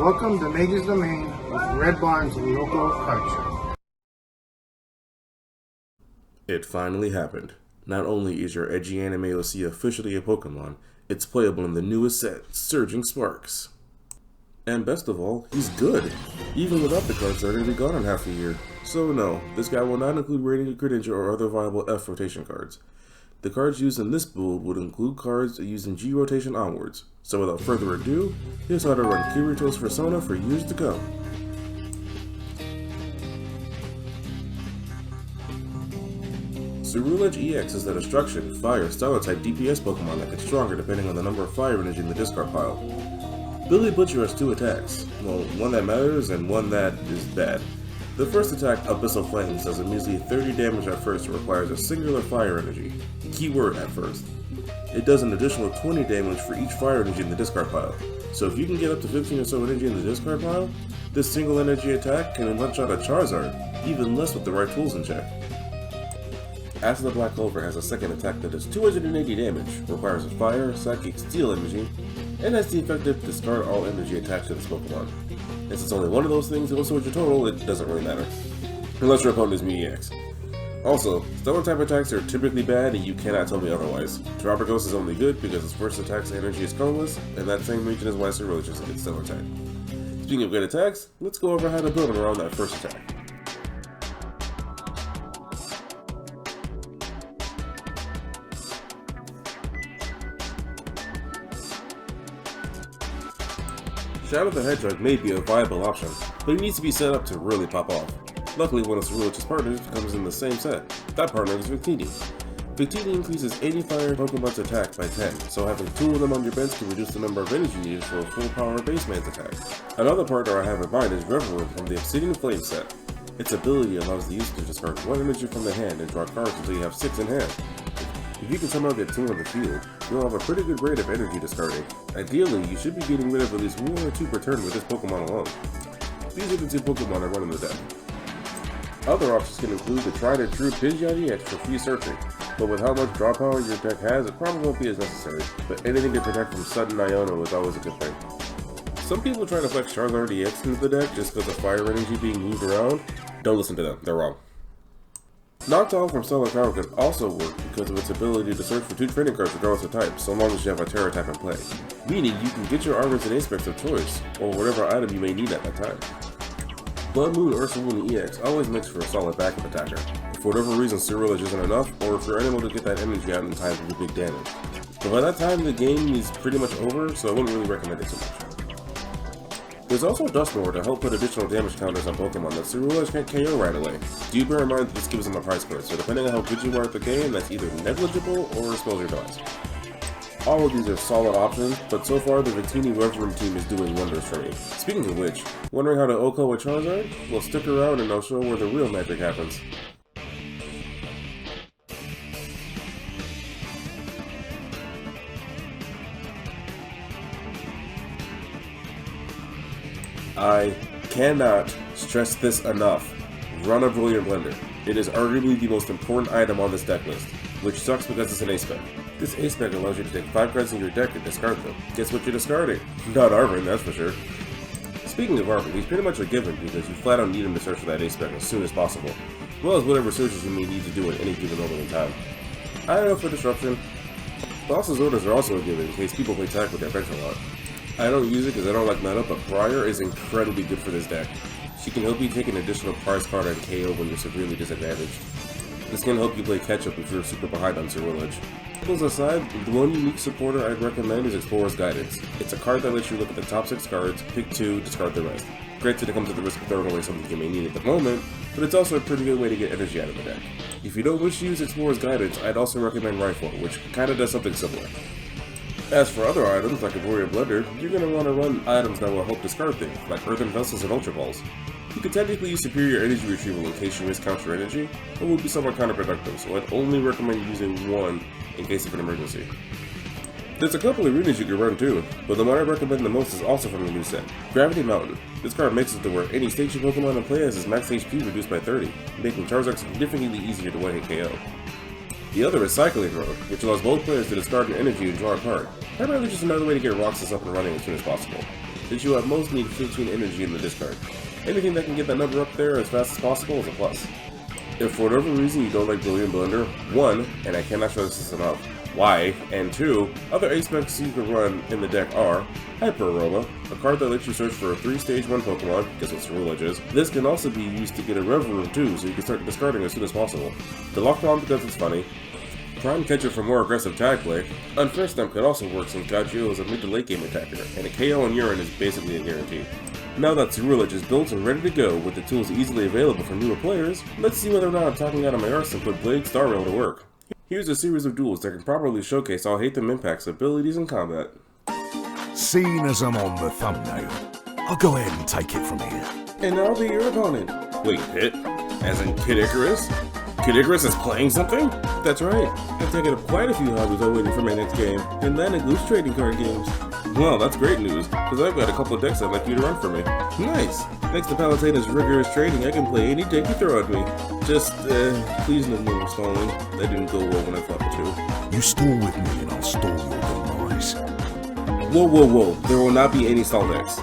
Welcome to Mage's Domain with Red Barn's local culture. It finally happened. Not only is your edgy anime OC officially a Pokemon, it's playable in the newest set, Surging Sparks. And best of all, he's good. Even without the cards that are going to be gone in half a year. So no, this guy will not include Radiant Credential or other viable F rotation cards. The cards used in this build would include cards used in G rotation onwards. So without further ado, here's how to run Kirito's Persona for years to come. Ceruledge EX is the Destruction, Fire, Stellar type DPS Pokemon that gets stronger depending on the number of fire energy in the discard pile. Billy Butcher has two attacks, well, one that matters and one that is bad. The first attack, Abyssal Flames, does a measly 30 damage at first and requires a singular fire energy. Keyword at first. It does an additional 20 damage for each fire energy in the discard pile. So if you can get up to 15 or so energy in the discard pile, this single energy attack can one-shot a Charizard, even less with the right tools in check. After the Black Clover has a second attack that does 280 damage, requires a fire, psychic, steel energy, and has the effective discard all energy attached to this Pokemon. And since only one of those things goes towards your total, it doesn't really matter. Unless your opponent is EX. Also, Stellar type attacks are typically bad and you cannot tell me otherwise. Terrapagos is only good because its first attack's energy is colorless, and that same region is why Ceruledge is a good Stellar type. Speaking of good attacks, let's go over how to build around that first attack. Shadow the Hedgehog may be a viable option, but it needs to be set up to really pop off. Luckily, one of Ceruledge's partners comes in the same set. That partner is Victini. Victini increases 80 fire Pokemon's attack by 10, so having two of them on your bench can reduce the number of energy needed for a full power base man's attack. Another partner I have in mind is Reverie from the Obsidian Flame set. Its ability allows the user to discard 1 energy from the hand and draw cards until you have 6 in hand. If you can somehow get 2 on the field, you'll have a pretty good rate of energy discarding. Ideally, you should be getting rid of at least 1 or 2 per turn with this Pokemon alone. These are the 2 Pokemon I run in the deck. Other options can include the tried and true Pidgeot EX for free searching, but with how much draw power your deck has, it probably won't be as necessary, but anything to protect from sudden Iono is always a good thing. Some people try to flex Charizard EX into the deck just because of fire energy being moved around. Don't listen to them, they're wrong. Noctowl from Stellar Tower can also work because of its ability to search for 2 training cards regardless of type, so long as you have a Terra type in play. Meaning you can get your Armors and Aspects of choice, or whatever item you may need at that time. Blood Moon Ursaluna EX always makes for a solid backup attacker, if for whatever reason Ceruledge isn't enough, or if you're unable to get that energy out in time to do big damage. But by that time the game is pretty much over, so I wouldn't really recommend it too much. There's also Dusknoir to help put additional damage counters on Pokemon that Ceruledge can't KO right away. Do bear in mind that this gives them a price card, so depending on how good you are at the game, that's either negligible or exposure dies. All of these are solid options, but so far the Victini Reverie team is doing wonders for me. Speaking of which, wondering how to OHKO a Charizard? Well, stick around and I'll show where the real magic happens. I cannot stress this enough. Run a Brilliant Blender. It is arguably the most important item on this deck list, which sucks because it's an A-Spec. This A-Spec allows you to take 5 cards in your deck and discard them. Guess what you're discarding? Not Arvin, that's for sure. Speaking of Arvin, he's pretty much a given because you flat out need him to search for that A-Spec as soon as possible, as well as whatever searches you may need to do at any given moment in time. I don't know for Disruption. Boss's Orders are also a given in case people play tag with their bench a lot. I don't use it because I don't like meta, but Briar is incredibly good for this deck. She can help you take an additional prize card on KO when you're severely disadvantaged. This can help you play catch up if you're super behind on Ceruledge. Tables aside, the one unique supporter I'd recommend is Explorer's Guidance. It's a card that lets you look at the top 6 cards, pick 2, discard the rest. Granted, it comes at the risk of throwing away something you may need at the moment, but it's also a pretty good way to get energy out of the deck. If you don't wish to use Explorer's Guidance, I'd also recommend Rifle, which kinda does something similar. As for other items, like a Warrior Blender, you're going to want to run items that will help discard things, like Earthen Vessels and Ultra Balls. You could technically use Superior Energy Retrieval in case you miscount your energy, but would be somewhat counterproductive, so I'd only recommend using one in case of an emergency. There's a couple of arenas you can run too, but the one I recommend the most is also from the new set, Gravity Mountain. This card makes it to where any station Pokemon in play has his max HP reduced by 30, making Charizard significantly easier to one-hit KO. The other is Cycling Road, which allows both players to discard an energy and draw a card. Primarily just another way to get Roxas up and running as soon as possible. since you at most need 15 energy in the discard. Anything that can get that number up there as fast as possible is a plus. If for whatever reason you don't like Brilliant Blender, 1, and I cannot stress this enough, why, and 2, other aspects you can run in the deck are Hyper Aroma, a card that lets you search for a 3-stage 1 Pokemon, guess what Ceruledge is. This can also be used to get a Rev Room too, so you can start discarding as soon as possible. The Lockdown because it's funny. Prime Catcher for more aggressive tag play. Unfair Stamp could also work since Gagio is a mid to late game attacker, and a KO on Urine is basically a guarantee. Now that Ceruledge is built and ready to go with the tools easily available for newer players, let's see whether or not I'm talking out of my arse and put Blade Star Rail to work. Here's a series of duels that can properly showcase how Hate Them impacts abilities in combat. Seeing as I'm on the thumbnail, I'll go ahead and take it from here. And I'll be your opponent. Wait, Hit? As in Kid Icarus? Kid Icarus is playing something? That's right. I've taken up quite a few hobbies while waiting for my next game, and that includes trading card games. Well, that's great news, because I've got a couple of decks I'd like you to run for me. Nice! Thanks to Palutena's rigorous trading, I can play any deck you throw at me. Just, please no more stalling. That didn't go well when I fought the 2. You stall with me and I'll stall your demise. Whoa, whoa, whoa. There will not be any stall decks.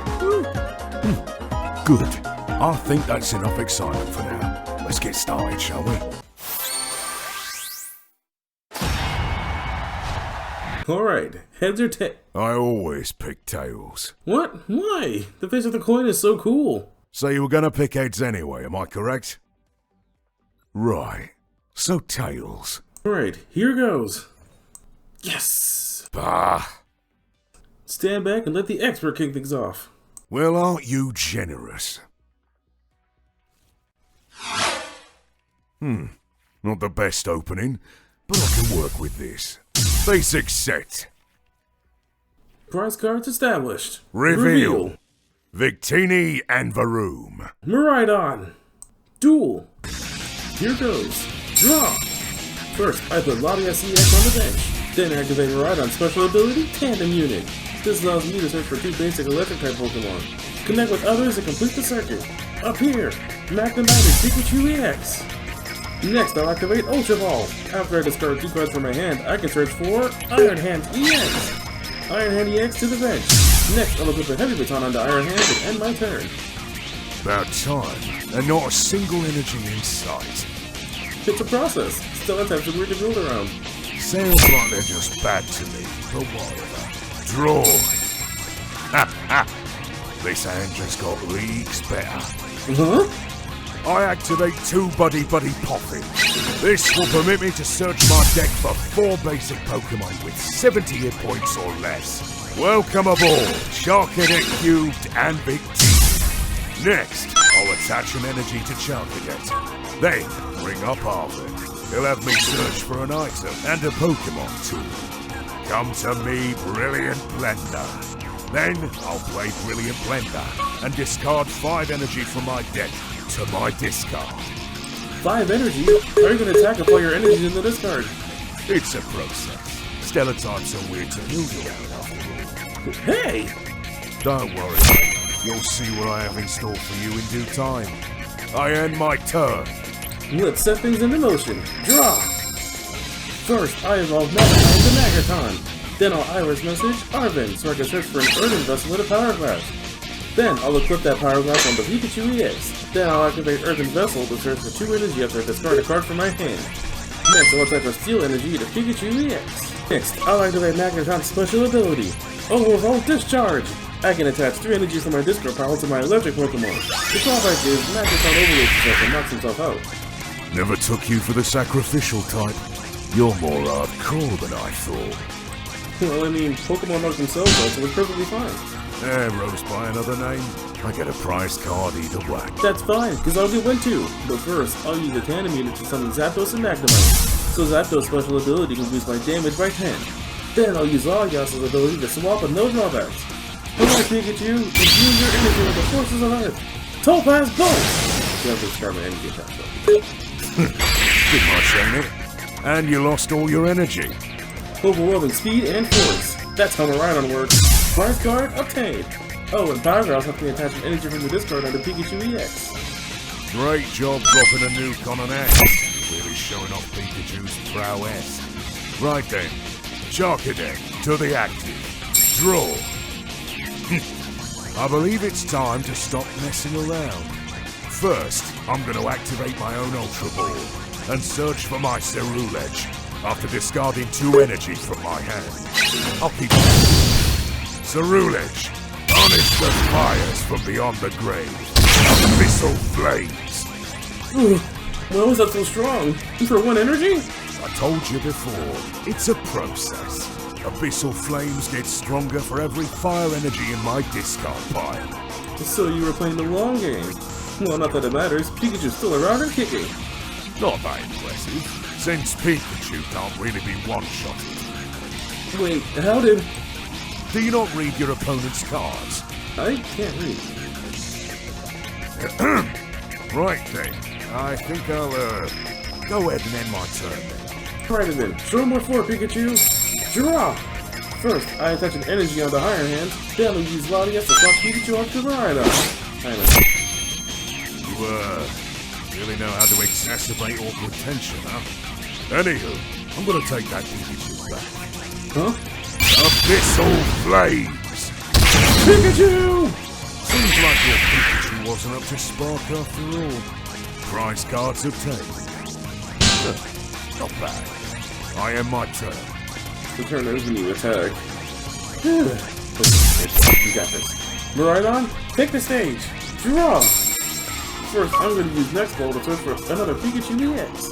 Good. I think that's enough excitement for now. Let's get started, shall we? Alright, heads or tails? I always pick tails. What? Why? The face of the coin is so cool. So you were gonna pick heads anyway, am I correct? Right. So tails. Alright, here goes. Yes! Bah! Stand back and let the expert kick things off. Well, aren't you generous? Not the best opening, but I can work with this. Basic set. Prize cards established. Reveal. Victini and Varoom. Miraidon. Duel. Here goes. Draw. First, I put Latias EX on the bench. Then activate Miraidon's special ability, Tandem Unit. This allows me to search for 2 basic electric-type Pokemon. Connect with others and complete the circuit. Up here, Magnemite Pikachu EX. Next, I'll activate Ultra Ball. After I discard 2 cards from my hand, I can search for Iron Hand EX. Iron Hand EX to the bench. Next, I'll equip a Heavy Baton onto Iron Hand and end my turn. About time, and not a single energy in sight. It's a process. Still have types of weird to build around. Sounds like they're just bad to me, but whatever. Draw. Ha ha! This hand just got leagues better. Huh? I activate 2 Buddy Popping. This will permit me to search my deck for 4 basic Pokemon with 70 hit points or less. Welcome aboard, Charcadet Cubed and Victini. Next, I'll attach an energy to Charcadet. Then, bring up Arvin. He'll have me search for an item and a Pokemon too. Come to me, Brilliant Blender. Then, I'll play Brilliant Blender and discard 5 energy from my deck to my discard. 5 energy? How are you going to attack if all your energy in the discard? It's a process. Stellar types are weird to noodle around after all. Hey! Don't worry, mate. You'll see what I have in store for you in due time. I end my turn. Let's set things into motion. Draw! First, I evolve Magnemite into Magaton. Then I'll Iris message Arvin so I can search for an Earthen Vessel with a Power Glass. Then I'll equip that Power Glass on the Pikachu EX. Then I'll activate Earthen Vessel to search for 2 energy after I discard a card from my hand. Next, I'll attach a Steel Energy to Pikachu EX. Next, I'll activate Magneton's special ability, Overvolt Discharge. I can attach 3 energies from my discard pile to my electric Pokemon. The drawback is Magneton overloads himself and knocks himself out. Never took you for the sacrificial type. You're more hardcore than I thought. Well, I mean, Pokemon knock themselves out, so it's perfectly fine. Rose by another name. I get a prize card either way. That's fine, because I'll do 1 too. But first, I'll use the Tandem Unit to summon Zapdos and Magnemite, so Zapdos' special ability can boost my damage by 10. Then I'll use Latias' ability to swap with no drawbacks. Hello Pikachu, imbue your energy with the forces of Earth. Topaz Bolt! You have to discard my energy attack though. Good much, ain't it? And you lost all your energy. Overwhelming speed and force. That's how Miraidon works. Prize card obtained. Oh, and Powerhouse lets me attach an energy from the discard onto Pikachu EX. Great job dropping a nuke on an X. Really showing off Pikachu's prowess. Right then, Charcadet to the active. Draw. I believe it's time to stop messing around. First, I'm going to activate my own Ultra Ball and search for my Ceruledge after discarding 2 energy from my hand. I'll keep it. Ceruledge, harness the fires from beyond the grave. Abyssal flames. Why was that so strong? For 1 energy? I told you before, it's a process. Abyssal flames get stronger for every fire energy in my discard pile. So you were playing the long game. Well, not that it matters. Pikachu's still around and kicking. Not that impressive, since Pikachu can't really be one-shotted. Wait, how did... Do you not read your opponent's cards? I can't read. Right then, I think I'll, go ahead and end my turn then. Alright then, show him what for, Pikachu! Draw! First, I attach an energy on the Iron Hand, then I'll use Latias to swap Pikachu off to the Rhino. You, really know how to exacerbate awkward tension, huh? Anywho, I'm gonna take that Pikachu back. Huh? Abyssal flames! Pikachu! Seems like your Pikachu wasn't up to spark after all. Prize cards obtained. Not bad. I end my turn. The turn ends when you attack. You got this. Miraidon, take the stage! Draw! First, I'm going to use Next Ball to search for another Pikachu EX.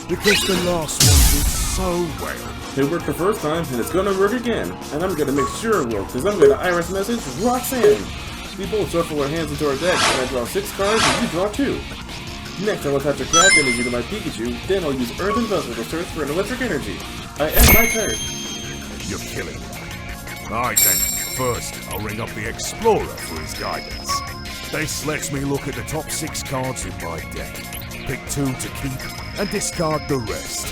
Because the last one did so well. It worked the first time, and it's gonna work again. And I'm gonna make sure it will, because I'm gonna Iris message Roxanne. We both shuffle our hands into our deck, and I draw 6 cards, and you draw 2. Next, I'll attach a craft energy to my Pikachu, then I'll use Earth and Vessel to search for an electric energy. I end my turn. You're killing me. Alright then, first I'll ring up the Explorer for his guidance. This lets me look at the top 6 cards in my deck, pick 2 to keep, and discard the rest.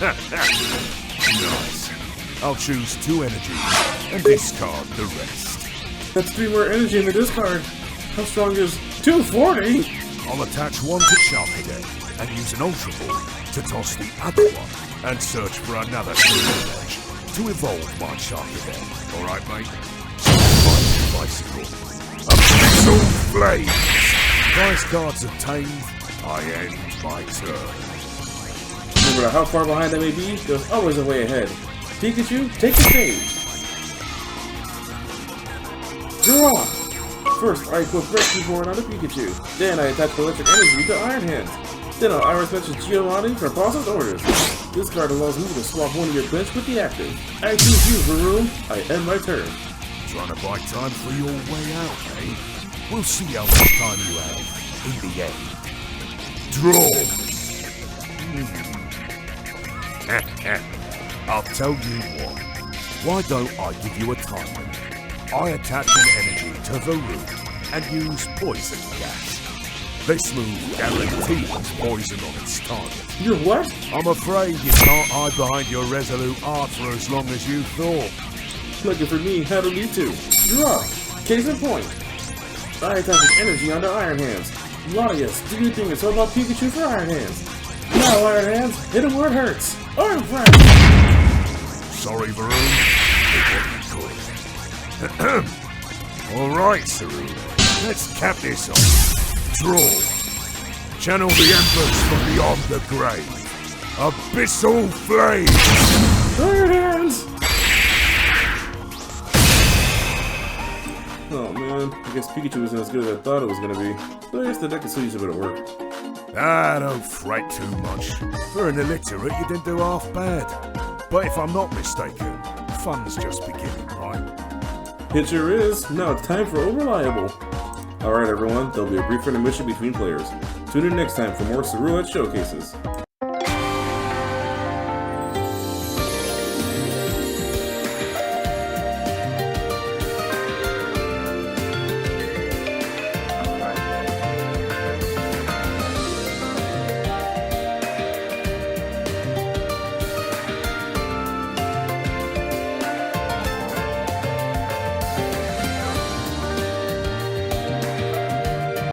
Nice. I'll choose 2 energies and discard the rest. That's 3 more energy in the discard. How strong is 240? I'll attach 1 to Charcadet and use an Ultra Ball to toss the other one and search for another Ceruledge to evolve my Charcadet. Alright, mate? My bicycle. Abyssal flames! Prize cards obtained. I end my turn. No matter how far behind I may be, there's always a way ahead. Pikachu, take the stage! Draw! First, I equip Rescue Board on the Pikachu. Then I attach electric energy to Iron Hands. Then I'll Iris message Giovanni for boss's orders. This card allows me to swap one of your bench with the active. I choose you, Varun. I end my turn. Trying to buy time for your way out, eh? We'll see how much time you have in the end. Draw! I'll tell you what. Why don't I give you a time limit? I attach an energy to Varun and use poison gas. This move guarantees poison on its target. You're what? I'm afraid you can't hide behind your resolute art for as long as you thought. Looking for me, how to need to. Draw! Case in point. I attach an energy onto Iron Hands. Latias, do you think it's all about Pikachu for Iron Hands? Now, Iron Hands, hit him where it hurts. Iron Flash! Sorry, Varun. Alright, Ceruledge. Let's cap this off. Draw. Channel the embers from beyond the grave. Abyssal flames! Iron Hands! Oh man, I guess Pikachu isn't as good as I thought it was gonna be. But I guess the deck can still use a bit of work. Ah, don't fret too much. For an illiterate, you didn't do half bad. But if I'm not mistaken, fun's just beginning, right? It sure is. Now it's time for Overliable. Alright everyone, there'll be a brief intermission between players. Tune in next time for more Ceruledge showcases.